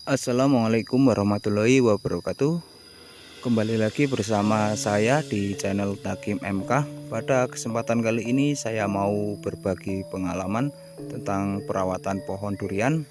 Assalamualaikum warahmatullahi wabarakatuh. Kembali lagi bersama saya di channel Takim MK. Pada kesempatan kali ini saya mau berbagi pengalaman tentang perawatan pohon durian,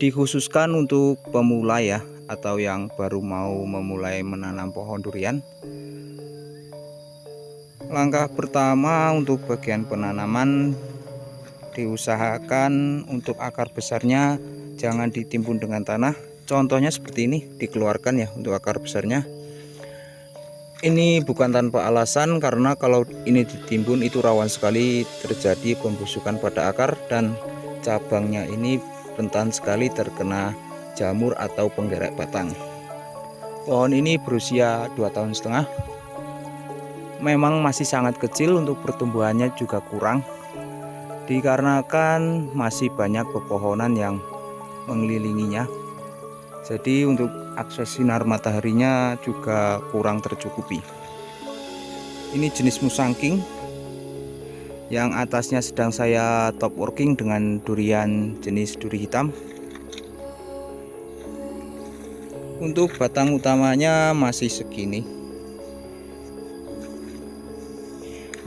dikhususkan untuk pemula ya, atau yang baru mau memulai menanam pohon durian. Langkah pertama untuk bagian penanaman, diusahakan untuk akar besarnya jangan ditimbun dengan tanah. Contohnya seperti ini, dikeluarkan ya untuk akar besarnya. Ini bukan tanpa alasan, karena kalau ini ditimbun itu rawan sekali terjadi pembusukan pada akar dan cabangnya ini rentan sekali terkena jamur atau penggerek batang. Pohon ini berusia 2,5 tahun. Memang masih sangat kecil, untuk pertumbuhannya juga kurang, dikarenakan masih banyak pepohonan yang mengelilinginya. Jadi untuk akses sinar mataharinya juga kurang tercukupi. Ini jenis musangking, yang atasnya sedang saya top working dengan durian jenis duri hitam. Untuk batang utamanya masih segini,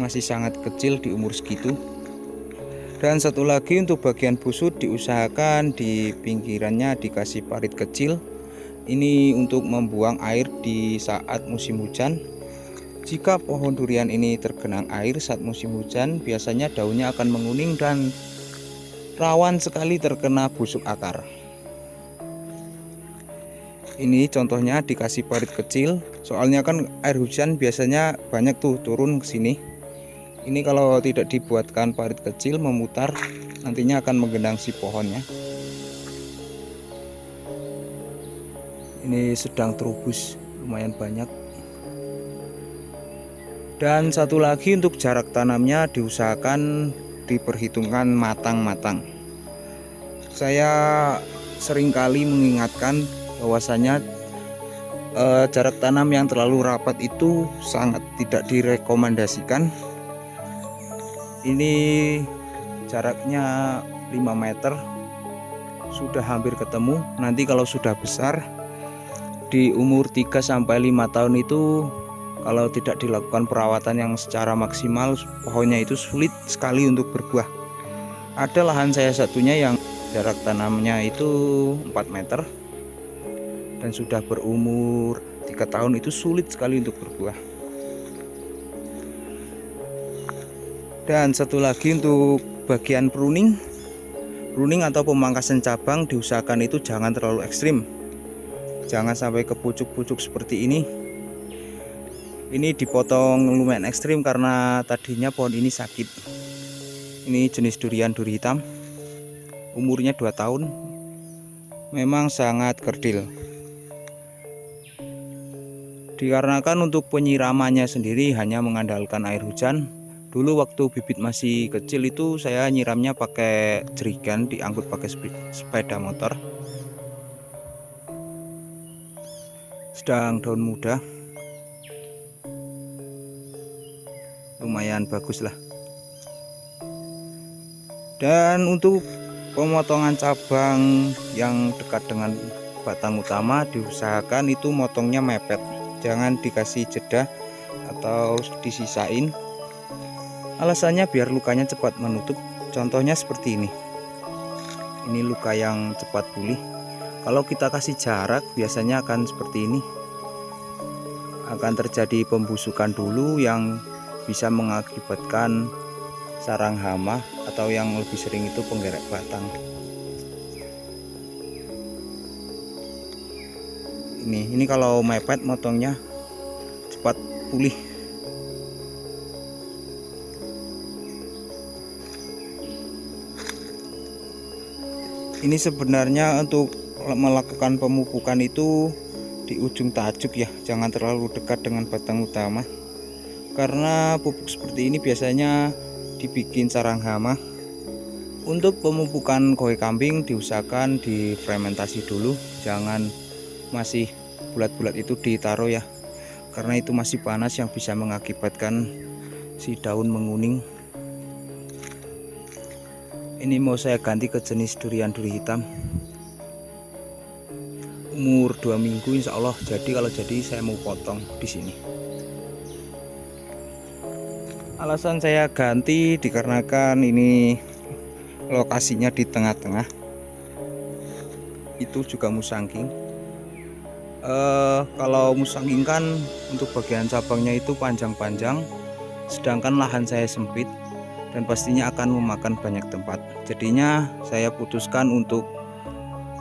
masih sangat kecil di umur segitu. Dan satu lagi, untuk bagian busut diusahakan di pinggirannya dikasih parit kecil. Ini untuk membuang air di saat musim hujan. Jika pohon durian ini tergenang air saat musim hujan, biasanya daunnya akan menguning dan rawan sekali terkena busuk akar. Ini contohnya dikasih parit kecil, soalnya kan air hujan biasanya banyak tuh turun ke sini. Ini kalau tidak dibuatkan parit kecil memutar, nantinya akan menggenang si pohonnya. Ini sedang terubus lumayan banyak. Dan satu lagi, untuk jarak tanamnya diusahakan diperhitungkan matang-matang. Saya seringkali mengingatkan bahwasanya jarak tanam yang terlalu rapat itu sangat tidak direkomendasikan. Ini jaraknya 5 meter, sudah hampir ketemu. Nanti kalau sudah besar di umur 3-5 tahun itu, kalau tidak dilakukan perawatan yang secara maksimal, pohonnya itu sulit sekali untuk berbuah. Ada lahan saya satunya yang jarak tanamnya itu 4 meter dan sudah berumur 3 tahun, itu sulit sekali untuk berbuah. Dan satu lagi, untuk bagian pruning atau pemangkasan cabang diusahakan itu jangan terlalu ekstrim. Jangan sampai ke pucuk-pucuk seperti ini. Ini dipotong lumayan ekstrim karena tadinya pohon ini sakit. Ini jenis durian duri hitam, umurnya 2 tahun, memang sangat kerdil. Dikarenakan untuk penyiramannya sendiri hanya mengandalkan air hujan. Dulu waktu bibit masih kecil itu saya nyiramnya pakai jerigen, diangkut pakai sepeda motor. Sedang daun muda, lumayan bagus lah. Dan untuk pemotongan cabang yang dekat dengan batang utama diusahakan itu motongnya mepet, jangan dikasih jeda atau disisain. Alasannya biar lukanya cepat menutup. Contohnya seperti ini. Ini luka yang cepat pulih. Kalau kita kasih jarak biasanya akan seperti ini. Akan terjadi pembusukan dulu yang bisa mengakibatkan sarang hama, atau yang lebih sering itu penggerek batang. Ini kalau mepet motongnya cepat pulih. Ini sebenarnya untuk melakukan pemupukan itu di ujung tajuk ya, jangan terlalu dekat dengan batang utama, karena pupuk seperti ini biasanya dibikin sarang hama. Untuk pemupukan koi kambing diusahakan difermentasi dulu, jangan masih bulat-bulat itu ditaruh ya, karena itu masih panas yang bisa mengakibatkan si daun menguning. Ini mau saya ganti ke jenis durian duri hitam. umur 2 minggu insya Allah jadi. Kalau jadi saya mau potong di sini. Alasan saya ganti dikarenakan ini lokasinya di tengah-tengah, itu juga musangking. Kalau musangking kan untuk bagian cabangnya itu panjang-panjang, sedangkan lahan saya sempit dan pastinya akan memakan banyak tempat. Jadinya saya putuskan untuk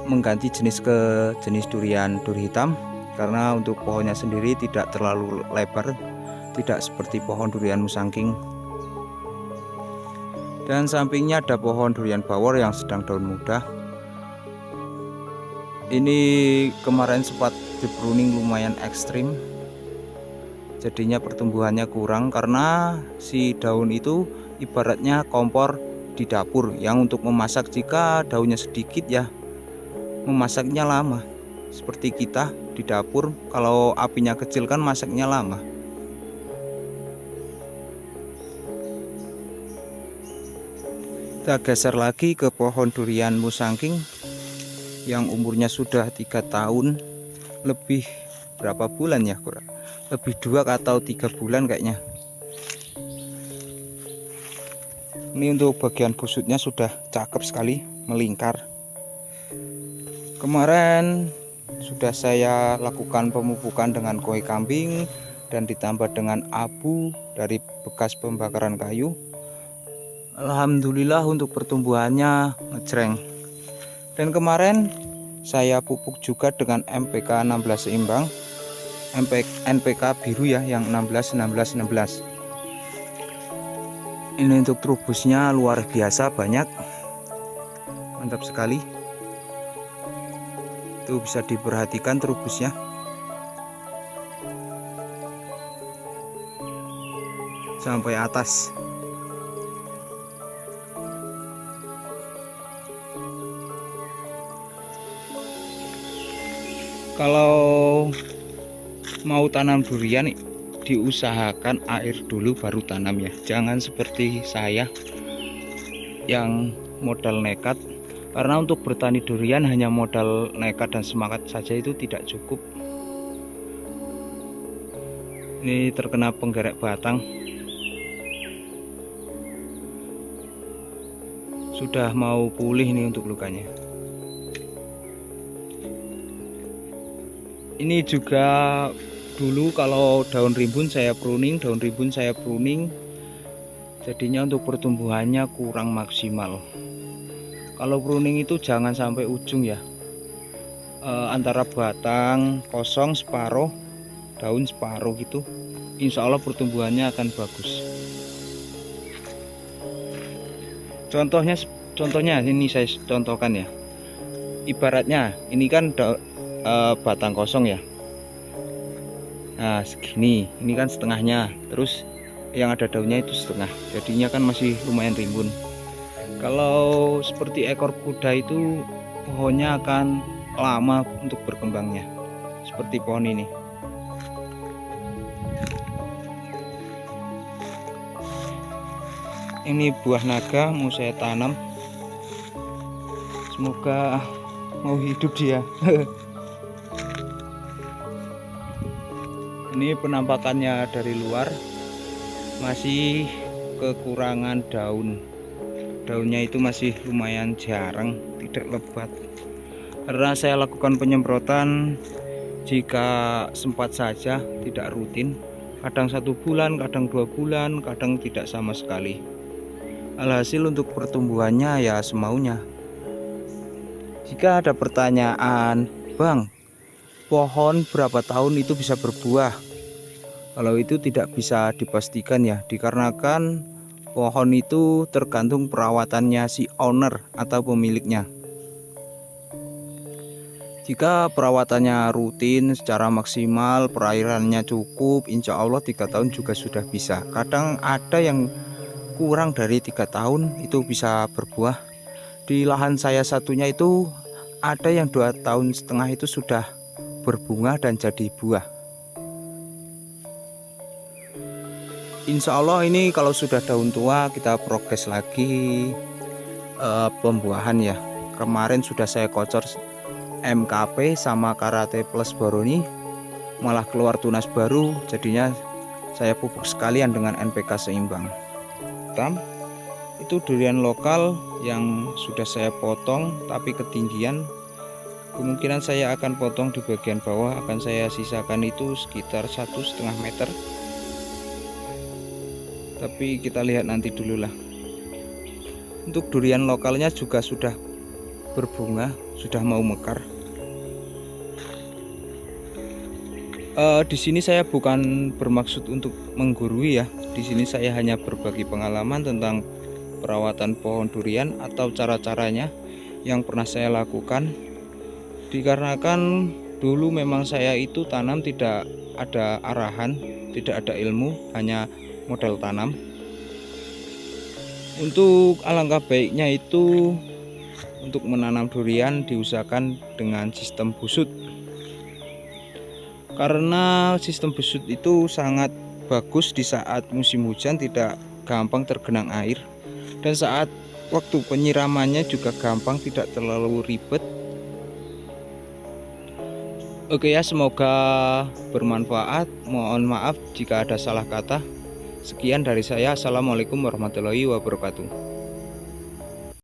mengganti jenis ke jenis duri hitam, karena untuk pohonnya sendiri tidak terlalu lebar, tidak seperti pohon durian musangking. Dan sampingnya ada pohon durian bawor yang sedang daun muda. Ini kemarin sempat di pruning lumayan ekstrim, jadinya pertumbuhannya kurang karena si daun itu ibaratnya kompor di dapur yang untuk memasak. Jika daunnya sedikit ya memasaknya lama, seperti kita di dapur kalau apinya kecil kan masaknya lama. Kita geser lagi ke pohon durian musangking yang umurnya sudah 3 tahun lebih, berapa bulan ya, kurang lebih 2 atau 3 bulan kayaknya. Ini untuk bagian busutnya sudah cakep sekali, melingkar. Kemarin sudah saya lakukan pemupukan dengan koi kambing dan ditambah dengan abu dari bekas pembakaran kayu. Alhamdulillah untuk pertumbuhannya ngejreng. Dan kemarin saya pupuk juga dengan NPK 16 seimbang, NPK biru ya, yang 16-16-16. Ini untuk trubusnya luar biasa banyak, mantap sekali. Itu bisa diperhatikan trubusnya. Sampai atas. Kalau mau tanam durian diusahakan air dulu baru tanam ya. Jangan seperti saya yang modal nekat. Karena untuk bertani durian hanya modal nekat dan semangat saja itu tidak cukup. Ini terkena penggerek batang. Sudah mau pulih nih untuk lukanya. Ini juga dulu kalau daun rimbun saya pruning, jadinya untuk pertumbuhannya kurang maksimal. Kalau pruning itu jangan sampai ujung ya, antara batang kosong separuh, daun separuh gitu, insya Allah pertumbuhannya akan bagus. Contohnya ini saya contohkan ya, ibaratnya ini kan batang kosong ya, nah segini, ini kan setengahnya, terus yang ada daunnya itu setengah, jadinya kan masih lumayan rimbun. Kalau seperti ekor kuda itu pohonnya akan lama untuk berkembangnya, seperti pohon ini. Ini buah naga mau saya tanam, semoga mau hidup dia. Ini penampakannya dari luar, masih kekurangan daun. Daunnya itu masih lumayan jarang, tidak lebat. Karena saya lakukan penyemprotan jika sempat saja, tidak rutin. Kadang 1 bulan, kadang 2 bulan, kadang tidak sama sekali. Alhasil untuk pertumbuhannya ya semaunya. Jika ada pertanyaan, Bang, pohon berapa tahun itu bisa berbuah? Kalau itu tidak bisa dipastikan ya, dikarenakan pohon itu tergantung perawatannya si owner atau pemiliknya. Jika perawatannya rutin secara maksimal, perairannya cukup, insya Allah 3 tahun juga sudah bisa. Kadang ada yang kurang dari 3 tahun itu bisa berbuah. Di lahan saya satunya itu ada yang 2,5 tahun itu sudah berbunga dan jadi buah. Insya Allah ini kalau sudah daun tua kita progres lagi pembuahan ya. Kemarin sudah saya kocor MKP sama Karate Plus Boroni malah keluar tunas baru, jadinya saya pupuk sekalian dengan NPK seimbang. Itu durian lokal yang sudah saya potong tapi ketinggian. Kemungkinan saya akan potong di bagian bawah, akan saya sisakan itu sekitar 1,5 meter. Tapi kita lihat nanti dulu lah. Untuk durian lokalnya juga sudah berbunga, sudah mau mekar. Di sini saya bukan bermaksud untuk menggurui ya. Di sini saya hanya berbagi pengalaman tentang perawatan pohon durian atau cara-caranya yang pernah saya lakukan. Dikarenakan dulu memang saya itu tanam tidak ada arahan, tidak ada ilmu, hanya modal tanam. Untuk alangkah baiknya itu untuk menanam durian diusahakan dengan sistem busut. Karena sistem busut itu sangat bagus di saat musim hujan, tidak gampang tergenang air, dan saat waktu penyiramannya juga gampang, tidak terlalu ribet. Oke ya, semoga bermanfaat. Mohon maaf jika ada salah kata. Sekian dari saya. Assalamualaikum warahmatullahi wabarakatuh.